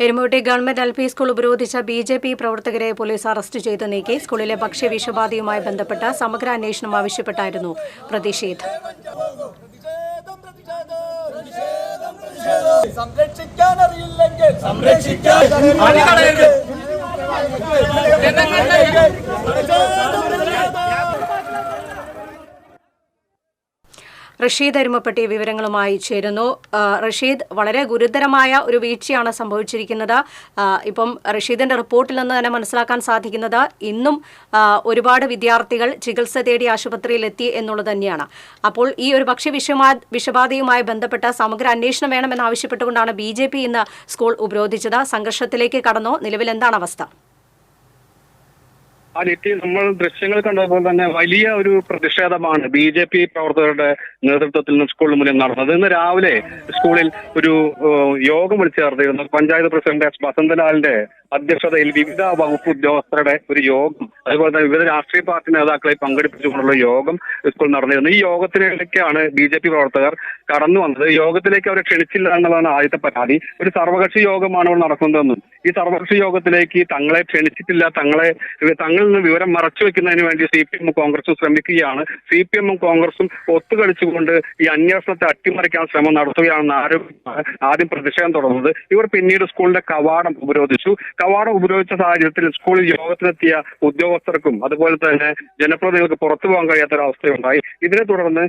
എരുമൂട്ടി government L P school ഉപരോധിച്ച BJP. പ്രവർത്തകരെ police arrest ചെയ്ത് നീക്കി. സ്കൂളിലെ ഭക്ഷ്യവിഷബാധയുമായി ബന്ധപ്പെട്ട് സമഗ്ര അന്വേഷണം ആവശ്യപ്പെട്ടായിരുന്നു പ്രതിഷേധം. റഷീദ് എരുമപ്പെട്ടി വിവരങ്ങളുമായി ചേരുന്നു. റഷീദ്, വളരെ ഗുരുതരമായ ഒരു വീഴ്ചയാണ് സംഭവിച്ചിരിക്കുന്നത്. ഇപ്പം റഷീദിന്റെ റിപ്പോർട്ടിൽ നിന്ന് തന്നെ മനസ്സിലാക്കാൻ സാധിക്കുന്നത് ഇന്നും ഒരുപാട് വിദ്യാർത്ഥികൾ ചികിത്സ തേടി ആശുപത്രിയിൽ എത്തി എന്നുള്ളത് തന്നെയാണ്. അപ്പോൾ ഈ ഒരു വിഷബാധയുമായി ബന്ധപ്പെട്ട സമഗ്ര അന്വേഷണം വേണമെന്നാവശ്യപ്പെട്ടുകൊണ്ടാണ് ബി.ജെ.പി. ഇന്ന് സ്കൂൾ ഉപരോധിച്ചത്. സംഘർഷത്തിലേക്ക് കടന്നോ? നിലവിൽ എന്താണ് അവസ്ഥ? ആ നെറ്റിൽ നമ്മൾ ദൃശ്യങ്ങൾ കണ്ടപ്പോൾ തന്നെ വലിയ ഒരു പ്രതിഷേധമാണ് ബി.ജെ.പി. പ്രവർത്തകരുടെ നേതൃത്വത്തിൽ നിന്ന് സ്കൂളിന് മുന്നിൽ നടന്നത്. ഇന്ന് രാവിലെ സ്കൂളിൽ ഒരു യോഗം വിളിച്ചു ചേർത്തിരുന്നു. പഞ്ചായത്ത് പ്രസിഡന്റ് എസ് വസന്തലാലിന്റെ അധ്യക്ഷതയിൽ വിവിധ വകുപ്പ് ഉദ്യോഗസ്ഥരുടെ ഒരു യോഗം, അതുപോലെ തന്നെ വിവിധ രാഷ്ട്രീയ പാർട്ടി നേതാക്കളെ പങ്കെടുപ്പിച്ചുകൊണ്ടുള്ള യോഗം സ്കൂളിൽ നടന്നിരുന്നു. ഈ യോഗത്തിലേക്കാണ് ബി.ജെ.പി. പ്രവർത്തകർ കടന്നു വന്നത്. യോഗത്തിലേക്ക് അവരെ ക്ഷണിച്ചില്ല എന്നുള്ളതാണ് ആദ്യത്തെ പരാതി. ഒരു സർവകക്ഷി യോഗമാണ് ഇവിടെ നടക്കുന്നതെന്നും ഈ സർവകക്ഷി യോഗത്തിലേക്ക് തങ്ങളെ ക്ഷണിച്ചിട്ടില്ല, തങ്ങളിൽ നിന്ന് വിവരം മറച്ചു വെക്കുന്നതിന് വേണ്ടി CPM കോൺഗ്രസും ശ്രമിക്കുകയാണ്. CPM കോൺഗ്രസും ഒത്തുകളിച്ചുകൊണ്ട് ഈ അന്വേഷണത്തെ അട്ടിമറിക്കാൻ ശ്രമം നടത്തുകയാണെന്ന് ആദ്യം പ്രതിഷേധം തുടർന്നത്. ഇവർ പിന്നീട് സ്കൂളിന്റെ കവാടം ഉപരോധിച്ചു. കവാടം ഉപരോധിച്ച സാഹചര്യത്തിൽ സ്കൂളിൽ യോഗത്തിലെത്തിയ ഉദ്യോഗസ്ഥർക്കും അതുപോലെ തന്നെ ജനപ്രതിനിധികൾക്ക് പുറത്തു പോകാൻ കഴിയാത്തൊരവസ്ഥയുണ്ടായി. ഇതിനെ തുടർന്ന്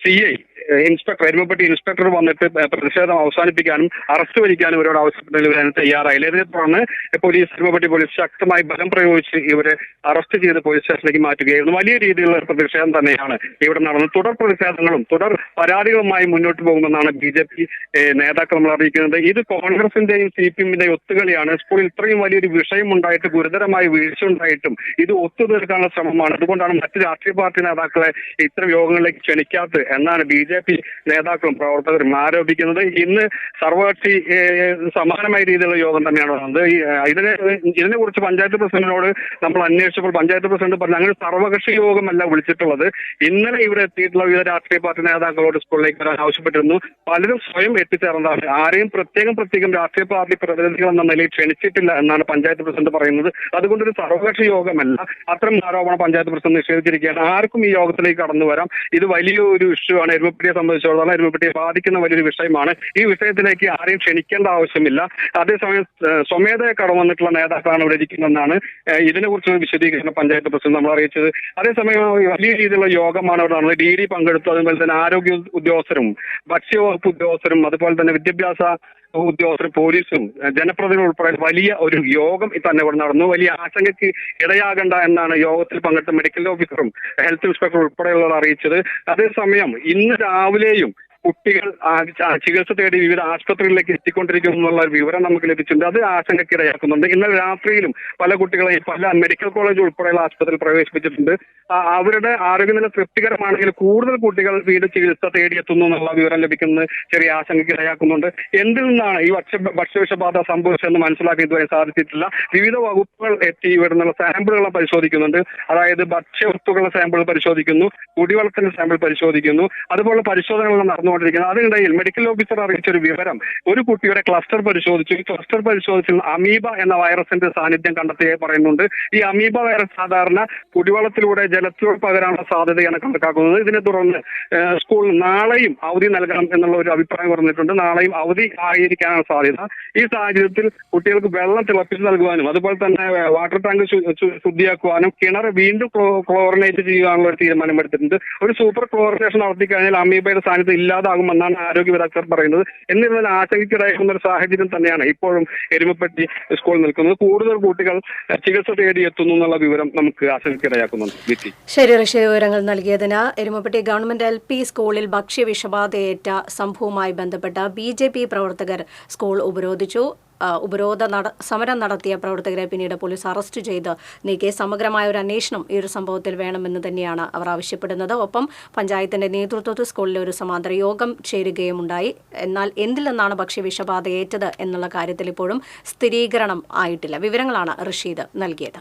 CI ഇൻസ്പെക്ടർ, എരുമപ്പെട്ടി ഇൻസ്പെക്ടർ വന്നിട്ട് പ്രതിഷേധം അവസാനിപ്പിക്കാനും അറസ്റ്റ് വരിക്കാനും ഇവരോട് ആവശ്യപ്പെട്ടതിൽ ഇവരതിന് തയ്യാറായില്ല. ഇതിനെ തുടർന്ന് എരുമപ്പെട്ടി പോലീസ് ശക്തമായി ബലം പ്രയോഗിച്ച് ഇവരെ അറസ്റ്റ് ചെയ്ത് പോലീസ് സ്റ്റേഷനിലേക്ക് മാറ്റുകയായിരുന്നു. വലിയ രീതിയിലുള്ള പ്രതിഷേധം തന്നെയാണ് ഇവിടെ നടന്നത്. തുടർ പ്രതിഷേധങ്ങളും തുടർ പരാതികളുമായി മുന്നോട്ട് പോകുമെന്നാണ് ബി.ജെ.പി. നേതാക്കൾ നമ്മൾ അറിയിക്കുന്നത്. ഇത് കോൺഗ്രസിന്റെയും CPM-ന്റെയും ഒത്തുകളിയാണ്. സ്കൂളിൽ ഇത്രയും വലിയൊരു വിഷയം ഉണ്ടായിട്ട്, ഗുരുതരമായ വീഴ്ച ഉണ്ടായിട്ടും ഇത് ഒത്തുതീർക്കാനുള്ള ശ്രമമാണ്. അതുകൊണ്ടാണ് മറ്റ് രാഷ്ട്രീയ പാർട്ടി നേതാക്കളെ ഇത്തരം യോഗങ്ങളിലേക്ക് ക്ഷണിക്കാത്തത് എന്നാണ് ബി.ജെ.പി. നേതാക്കളും പ്രവർത്തകരും ആരോപിക്കുന്നത്. ഇന്ന് സർവകക്ഷി സമാനമായ രീതിയിലുള്ള യോഗം തന്നെയാണ് നടന്നത്. ഇതിനെക്കുറിച്ച് പഞ്ചായത്ത് പ്രസിഡന്റിനോട് നമ്മൾ അന്വേഷിച്ചപ്പോൾ പഞ്ചായത്ത് പ്രസിഡന്റ് പറഞ്ഞു, അങ്ങനെ സർവകക്ഷി യോഗമല്ല വിളിച്ചിട്ടുള്ളത്. ഇന്നലെ ഇവിടെ എത്തിയിട്ടുള്ള വിവിധ രാഷ്ട്രീയ പാർട്ടി നേതാക്കളോട് സ്കൂളിലേക്ക് വരാൻ ആവശ്യപ്പെട്ടിരുന്നു. പലരും സ്വയം എത്തിച്ചേർന്നതാണ്. ആരെയും പ്രത്യേകം രാഷ്ട്രീയ പാർട്ടി പ്രതിനിധികൾ എന്ന നിലയിൽ ക്ഷണിച്ചിട്ടില്ല എന്നാണ് പഞ്ചായത്ത് പ്രസിഡന്റ് പറയുന്നത്. അതുകൊണ്ടൊരു സർവകക്ഷി യോഗമല്ല. അത്തരം ആരോപണം പഞ്ചായത്ത് പ്രസിഡന്റ് നിഷേധിച്ചിരിക്കുകയാണ്. ആർക്കും ഈ യോഗത്തിലേക്ക് കടന്നു വരാം. ഇത് വലിയൊരു ഇഷ്യൂ ആണ്. എരുമപ്പെട്ടിയെ സംബന്ധിച്ചിടത്തോളം എരുമപ്പെട്ടിയെ ബാധിക്കുന്ന വലിയൊരു വിഷയമാണ്. ഈ വിഷയത്തിലേക്ക് ആരെയും ക്ഷണിക്കേണ്ട ആവശ്യമില്ല. അതേസമയം സ്വമേധയെ കടന്നു വന്നിട്ടുള്ള നേതാക്കളാണ് ഇവിടെ ഇരിക്കുന്നതെന്നാണ് ഇതിനെക്കുറിച്ചുള്ള വിശദീകരണം പഞ്ചായത്ത് പ്രസിഡന്റ് നമ്മൾ അറിയിച്ചത്. അതേസമയം വലിയ രീതിയിലുള്ള യോഗമാണ് ഇവിടെ നടന്നത്. DD പങ്കെടുത്തു. അതുപോലെ തന്നെ ആരോഗ്യ ഉദ്യോഗസ്ഥരും ഭക്ഷ്യവകുപ്പ് ഉദ്യോഗസ്ഥരും അതുപോലെ തന്നെ വിദ്യാഭ്യാസ ഉദ്യോഗസ്ഥരും പോലീസും ജനപ്രതിനിധികൾ ഉൾപ്പെടെ വലിയ ഒരു യോഗം തന്നെ ഇവിടെ നടന്നു. വലിയ ആശങ്കയ്ക്ക് ഇടയാകണ്ട എന്നാണ് യോഗത്തിൽ പങ്കെടുത്ത മെഡിക്കൽ ഓഫീസറും ഹെൽത്ത് ഇൻസ്പെക്ടറും ഉൾപ്പെടെയുള്ളവർ അറിയിച്ചത്. അതേസമയം ഇന്ന് രാവിലെയും കുട്ടികൾ ചികിത്സ തേടി വിവിധ ആശുപത്രികളിലേക്ക് എത്തിക്കൊണ്ടിരിക്കുന്നു എന്നുള്ള വിവരം നമുക്ക് ലഭിച്ചിട്ടുണ്ട്. അത് ആശങ്കയ്ക്കിടയാക്കുന്നുണ്ട്. ഇന്നലെ രാത്രിയിലും പല കുട്ടികളെയും പല മെഡിക്കൽ കോളേജ് ഉൾപ്പെടെയുള്ള ആശുപത്രിയിൽ പ്രവേശിപ്പിച്ചിട്ടുണ്ട്. അവരുടെ ആരോഗ്യനില തൃപ്തികരമാണെങ്കിൽ കൂടുതൽ കുട്ടികൾ വീണ്ടും ചികിത്സ തേടിയെത്തുന്നു എന്നുള്ള വിവരം ലഭിക്കുന്നത് ചെറിയ ആശങ്കയ്ക്കിടയാക്കുന്നുണ്ട്. എന്തിൽ നിന്നാണ് ഈ ഭക്ഷ്യവിഷബാധ സംഭവിച്ചതെന്ന് മനസ്സിലാക്കാൻ ഇതുവരെ സാധിച്ചിട്ടില്ല. വിവിധ വകുപ്പുകൾ എത്തി ഇവിടുന്നുള്ള സാമ്പിളുകൾ പരിശോധിക്കുന്നുണ്ട്. അതായത് ഭക്ഷ്യവസ്തുക്കളുടെ സാമ്പിൾ പരിശോധിക്കുന്നു, കുടിവെള്ളത്തിന്റെ സാമ്പിൾ പരിശോധിക്കുന്നു, അതുപോലെ പരിശോധനകൾ നടന്നുകൊണ്ടിരിക്കുന്നത്. അതിനിടയിൽ മെഡിക്കൽ ഓഫീസർ അറിയിച്ചൊരു വിവരം, ഒരു കുട്ടിയുടെ ക്ലസ്റ്റർ പരിശോധിച്ചു. ഈ ക്ലസ്റ്റർ പരിശോധിച്ച് അമീബ എന്ന വൈറസിന്റെ സാന്നിധ്യം കണ്ടെത്തിയായി പറയുന്നുണ്ട്. ഈ അമീബ വൈറസ് സാധാരണ കുടിവെള്ളത്തിലൂടെ ജലത്തിലൂടെ പകരാനുള്ള സാധ്യതയാണ് കണക്കാക്കുന്നത്. ഇതിനെ തുടർന്ന് സ്കൂൾ നാളെയും അവധി നൽകണം എന്നുള്ള ഒരു അഭിപ്രായം പറഞ്ഞിട്ടുണ്ട്. നാളെയും അവധി ആയിരിക്കാനാണ് സാധ്യത. ഈ സാഹചര്യത്തിൽ കുട്ടികൾക്ക് വെള്ളം തിളപ്പിച്ച് നൽകുവാനും അതുപോലെ തന്നെ വാട്ടർ ടാങ്ക് ശുദ്ധിയാക്കുവാനും കിണർ വീണ്ടും ക്ലോറിനേറ്റ് ചെയ്യാനുള്ള ഒരു തീരുമാനം എടുത്തിട്ടുണ്ട്. ഒരു സൂപ്പർ ക്ലോറിനേഷൻ നടത്തി കഴിഞ്ഞാൽ അമീബയുടെ സാന്നിധ്യം ഇല്ലാതാകുമെന്നാണ് ആരോഗ്യ വിദഗ്ധർ പറയുന്നത്. എന്നിരുന്നാലും ആശങ്കയ്ക്കിടയാക്കുന്ന ഒരു സാഹചര്യം തന്നെയാണ് ഇപ്പോഴും എരുമപ്പെട്ടി സ്കൂളിൽ നിൽക്കുന്നത്. കൂടുതൽ കുട്ടികൾ ചികിത്സ തേടി എത്തുന്നു എന്നുള്ള വിവരം നമുക്ക് ആശങ്കയ്ക്കിടയാക്കുന്നുണ്ട്. ശരി, റഷീദ് വിവരങ്ങൾ നൽകിയതിന്. എരുമപ്പെട്ടി ഗവൺമെന്റ് LP സ്കൂളിൽ ഭക്ഷ്യവിഷബാധയേറ്റ സംഭവവുമായി ബന്ധപ്പെട്ട ബി.ജെ.പി. പ്രവർത്തകർ സ്കൂൾ ഉപരോധിച്ചു. സമരം നടത്തിയ പ്രവർത്തകരെ പിന്നീട് പോലീസ് അറസ്റ്റ് ചെയ്ത് നീക്കി. സമഗ്രമായ ഒരു അന്വേഷണം ഈ ഒരു സംഭവത്തിൽ വേണമെന്ന് തന്നെയാണ് അവർ ആവശ്യപ്പെടുന്നത്. ഒപ്പം പഞ്ചായത്തിന്റെ നേതൃത്വത്തിൽ സ്കൂളിലെ ഒരു സമാന്തര യോഗം ചേരുകയുമുണ്ടായി. എന്നാൽ എന്തിൽ നിന്നാണ് ഭക്ഷ്യവിഷബാധ ഏറ്റത് എന്നുള്ള കാര്യത്തിൽ ഇപ്പോഴും സ്ഥിരീകരണം ആയിട്ടില്ല. വിവരങ്ങളാണ് റഷീദ് നൽകിയത്.